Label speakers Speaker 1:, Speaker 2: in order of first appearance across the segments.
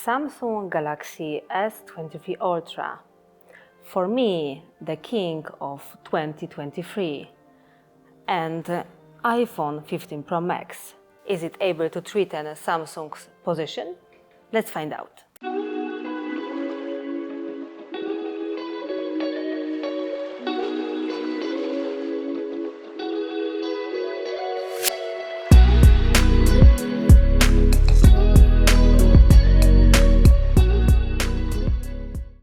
Speaker 1: Samsung Galaxy S23 Ultra. For me, the king of 2023. And iPhone 15 Pro Max. Is it able to threaten Samsung's position? Let's find out.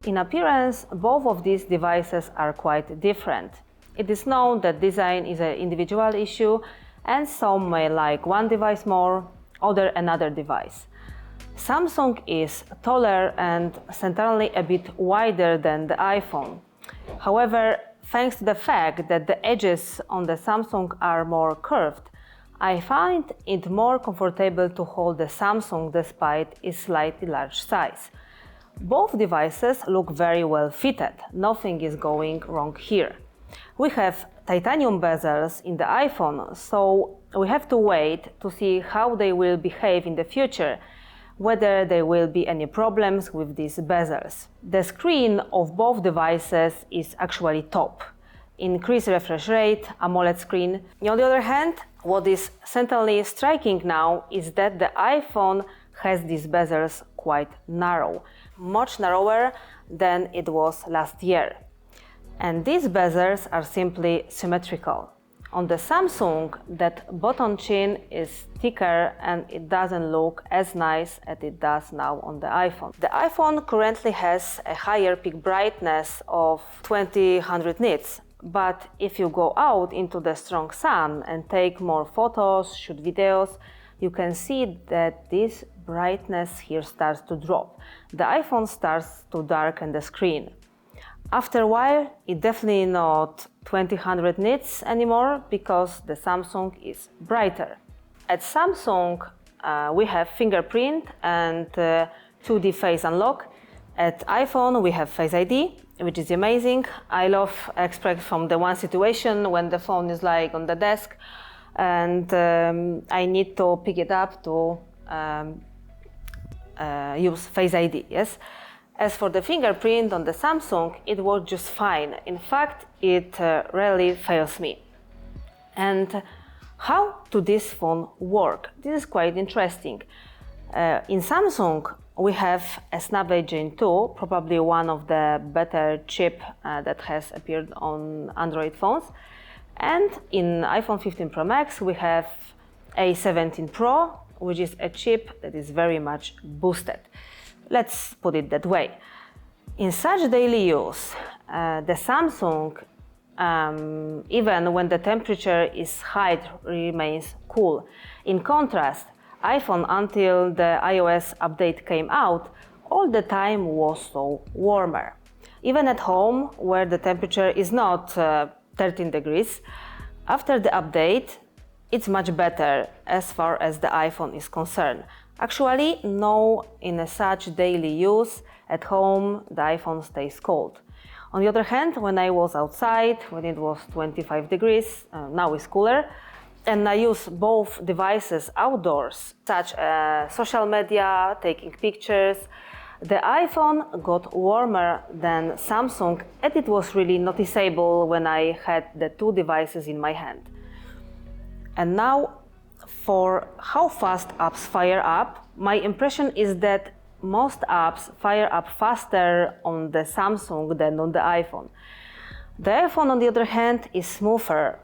Speaker 1: In appearance, both of these devices are quite different. It is known that design is an individual issue, and some may like one device more, other another device. Samsung is taller and centrally a bit wider than the iPhone. However, thanks to the fact that the edges on the Samsung are more curved, I find it more comfortable to hold the Samsung despite its slightly large size. Both devices look very well fitted, nothing is going wrong here. We have titanium bezels in the iPhone, so we have to wait to see how they will behave in the future, whether there will be any problems with these bezels. The screen of both devices is actually top. Increased refresh rate, AMOLED screen. On the other hand, what is centrally striking now is that the iPhone has these bezels quite narrow, much narrower than it was last year. And these bezels are simply symmetrical. On the Samsung, that bottom chin is thicker and it doesn't look as nice as it does now on the iPhone. The iPhone currently has a higher peak brightness of 2000 nits, but if you go out into the strong sun and take more photos, shoot videos, you can see that this brightness here starts to drop. The iPhone starts to darken the screen. After a while, it's definitely not 2000 nits anymore because the Samsung is brighter. At Samsung, we have fingerprint and 2D face unlock. At iPhone, we have Face ID, which is amazing. I love extract from the one situation when the phone is like on the desk and I need to pick it up to use Face ID, yes? As for the fingerprint on the Samsung, it works just fine. In fact, it rarely fails me. And how does this phone work? This is quite interesting. In Samsung, we have a Snapdragon Gen 2, probably one of the better chip that has appeared on Android phones. And in iPhone 15 Pro Max, we have A17 Pro, which is a chip that is very much boosted. Let's put it that way. In such daily use, the Samsung, even when the temperature is high, remains cool. In contrast, iPhone, until the iOS update came out, all the time was so warmer. Even at home, where the temperature is not 13 degrees, after the update, it's much better as far as the iPhone is concerned. Actually, no, in such daily use, at home, the iPhone stays cold. On the other hand, when I was outside, when it was 25 degrees, now it's cooler, and I use both devices outdoors, such as social media, taking pictures, the iPhone got warmer than Samsung, and it was really noticeable when I had the two devices in my hand. And now, for how fast apps fire up, my impression is that most apps fire up faster on the Samsung than on the iPhone. The iPhone, on the other hand, is smoother.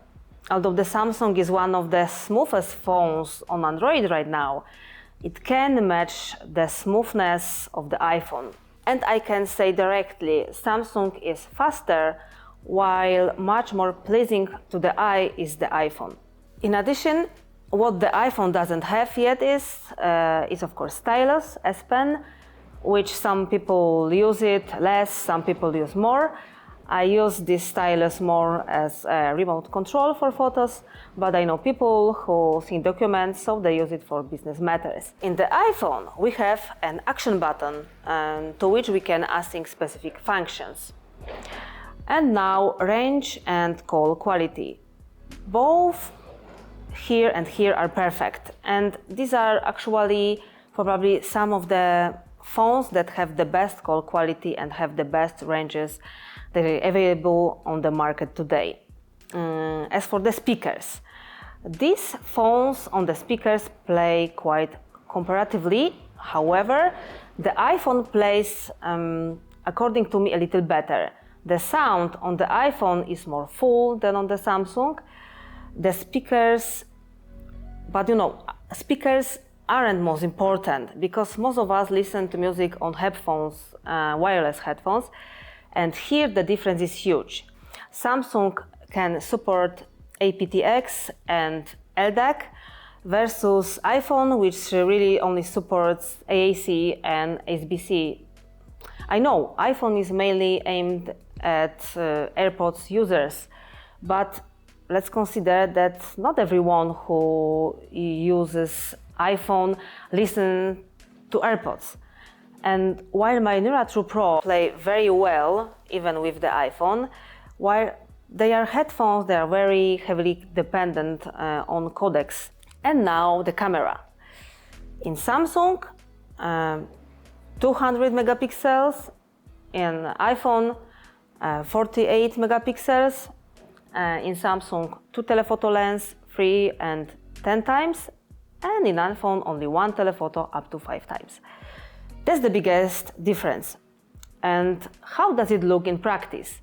Speaker 1: Although the Samsung is one of the smoothest phones on Android right now, it can match the smoothness of the iPhone. And I can say directly, Samsung is faster, while much more pleasing to the eye is the iPhone. In addition, what the iPhone doesn't have yet is of course stylus, S Pen, which some people use it less, some people use more. I use this stylus more as a remote control for photos, but I know people who see documents, so they use it for business matters. In the iPhone, we have an action button to which we can assign specific functions. And now range and call quality. Both here and here are perfect, and these are actually probably some of the phones that have the best call quality and have the best ranges that are available on the market today. As for the speakers, these phones on the speakers play quite comparatively. However, the iPhone plays, according to me, a little better. The sound on the iPhone is more full than on the Samsung. The speakers, but speakers aren't most important because most of us listen to music on headphones, wireless headphones, and here the difference is huge. Samsung can support aptX and LDAC versus iPhone, which really only supports AAC and SBC. I know iPhone is mainly aimed at AirPods users, but let's consider that not everyone who uses iPhone listens to AirPods. And while my Neural True Pro play very well, even with the iPhone, while they are headphones, they are very heavily dependent on codecs. And now the camera. In Samsung, 200 megapixels, in iPhone, 48 megapixels, in Samsung, 2 telephoto lens, 3 and 10 times, and in iPhone, only 1 telephoto up to 5 times. That's the biggest difference. And how does it look in practice?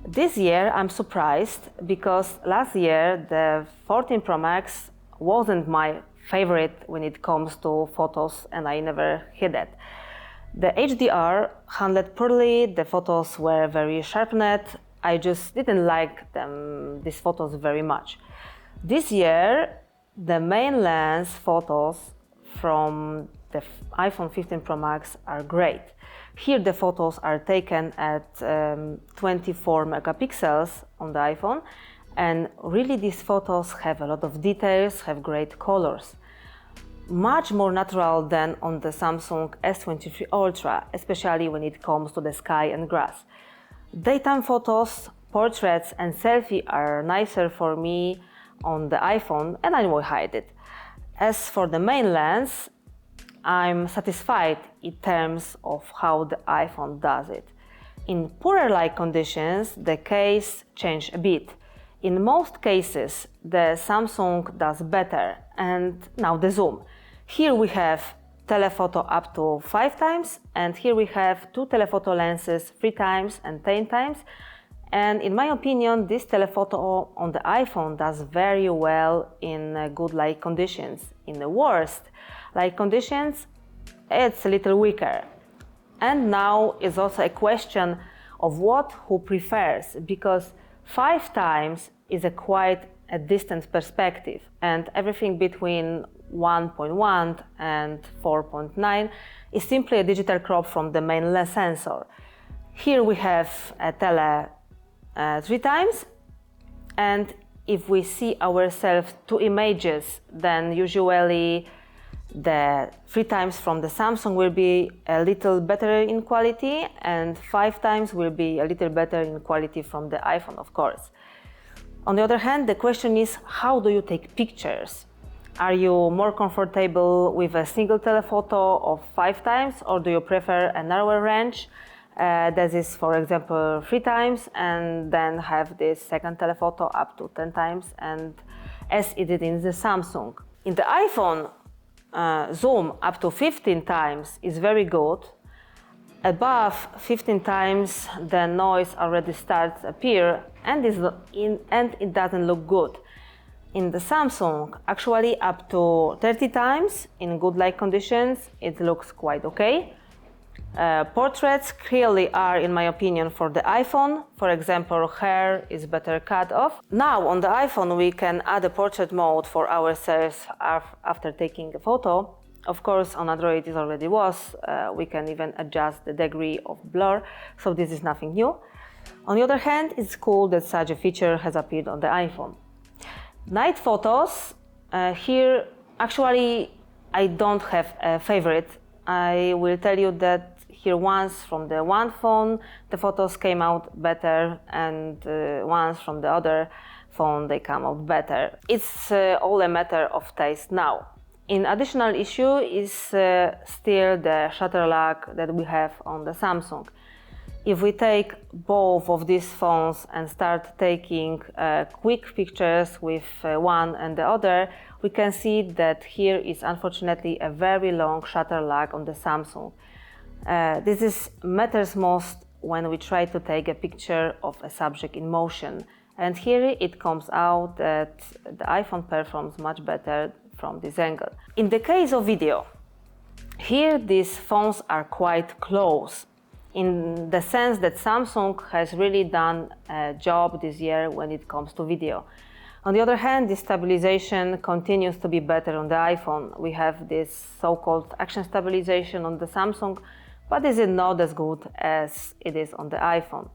Speaker 1: This year, I'm surprised because last year, the 14 Pro Max wasn't my favorite when it comes to photos, and I never hid it. The HDR handled poorly, the photos were very sharpened, I just didn't like these photos very much. This year, the main lens photos from the iPhone 15 Pro Max are great. Here the photos are taken at 24 megapixels on the iPhone, and really these photos have a lot of details, have great colors. Much more natural than on the Samsung S23 Ultra, especially when it comes to the sky and grass. Daytime photos, portraits and selfie are nicer for me on the iPhone, and I will hide it. As for the main lens, I'm satisfied in terms of how the iPhone does it. In poorer light conditions, the case changed a bit. In most cases, the Samsung does better. And now the zoom. Here we have telephoto up to 5 times, and here we have 2 telephoto lenses 3 times and 10 times. And in my opinion, this telephoto on the iPhone does very well in good light conditions. In the worst light conditions, it's a little weaker. And now is also a question of who prefers, because 5 times is quite a distant perspective, and everything between 1.1 and 4.9 is simply a digital crop from the main lens sensor. Here we have a tele 3 times, and if we see ourselves 2 images, then usually the 3 times from the Samsung will be a little better in quality, and 5 times will be a little better in quality from the iPhone, of course. On the other hand, the question is, how do you take pictures? Are you more comfortable with a single telephoto of 5 times, or do you prefer a narrower range? That is, for example, 3 times, and then have this second telephoto up to 10 times, and as it did in the Samsung. In the iPhone, zoom up to 15 times is very good. Above 15 times, the noise already starts to appear, and it doesn't look good. In the Samsung, actually up to 30 times in good light conditions, it looks quite okay. Portraits clearly are, in my opinion, for the iPhone. For example, hair is better cut off. Now on the iPhone we can add a portrait mode for ourselves after taking a photo. Of course, on Android it already was. We can even adjust the degree of blur, so this is nothing new. On the other hand, it's cool that such a feature has appeared on the iPhone. Night photos, here actually I don't have a favorite. I will tell you that here once from the one phone the photos came out better, and once from the other phone they come out better. It's all a matter of taste now. An additional issue is still the shutter lag that we have on the Samsung. If we take both of these phones and start taking quick pictures with one and the other, we can see that here is unfortunately a very long shutter lag on the Samsung. This matters most when we try to take a picture of a subject in motion. And here it comes out that the iPhone performs much better from this angle. In the case of video, here these phones are quite close, in the sense that Samsung has really done a job this year when it comes to video. On the other hand, the stabilization continues to be better on the iPhone. We have this so-called action stabilization on the Samsung, but is it not as good as it is on the iPhone.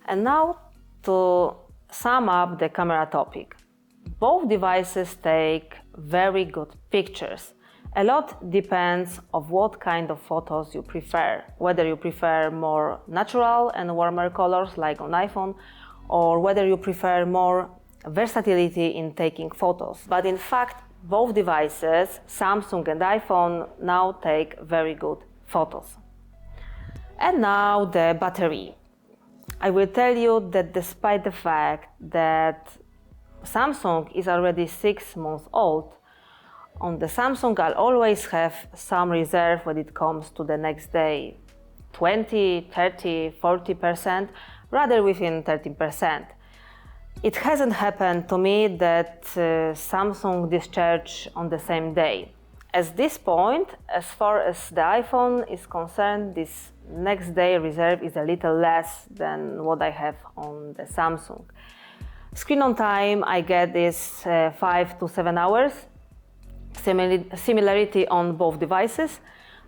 Speaker 1: And now to sum up the camera topic. Both devices take very good pictures. A lot depends on what kind of photos you prefer, whether you prefer more natural and warmer colors like on iPhone, or whether you prefer more versatility in taking photos. But in fact, both devices, Samsung and iPhone, now take very good photos. And now the battery. I will tell you that despite the fact that Samsung is already 6 months old, on the Samsung I'll always have some reserve when it comes to the next day, 20, 30, 40%, rather within 13%. It hasn't happened to me that Samsung discharge on the same day. At this point, as far as the iPhone is concerned, this next day reserve is a little less than what I have on the Samsung. Screen on time, I get this 5 to 7 hours. Similarity on both devices,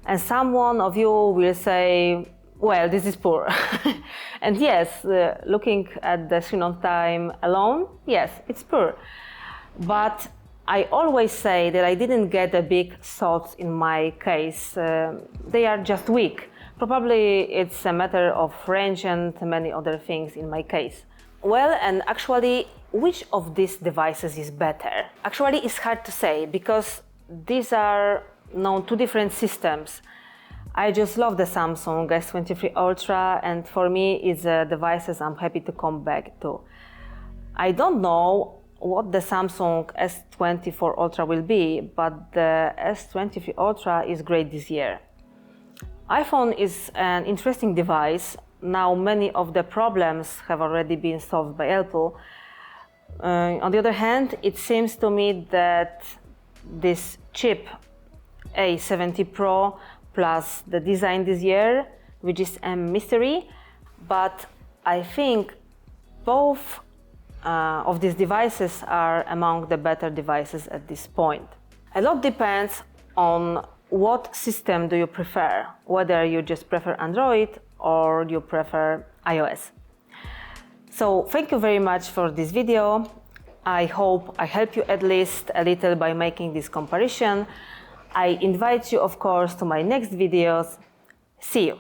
Speaker 1: and someone of you will say, well, this is poor. And yes, looking at the screen on time alone, yes, it's poor. But I always say that I didn't get a big thoughts in my case. They are just weak. Probably it's a matter of range and many other things in my case. Well, and actually, which of these devices is better? Actually, it's hard to say because these are two different systems. I just love the Samsung S23 Ultra, and for me, it's devices I'm happy to come back to. I don't know what the Samsung S24 Ultra will be, but the S23 Ultra is great this year. iPhone is an interesting device. Now many of the problems have already been solved by Apple. On the other hand, it seems to me that this chip A70 Pro plus the design this year, which is a mystery, but I think both of these devices are among the better devices at this point. A lot depends on what system do you prefer, whether you just prefer Android or you prefer iOS. So thank you very much for this video. I hope I help you at least a little by making this comparison. I invite you, of course, to my next videos. See you!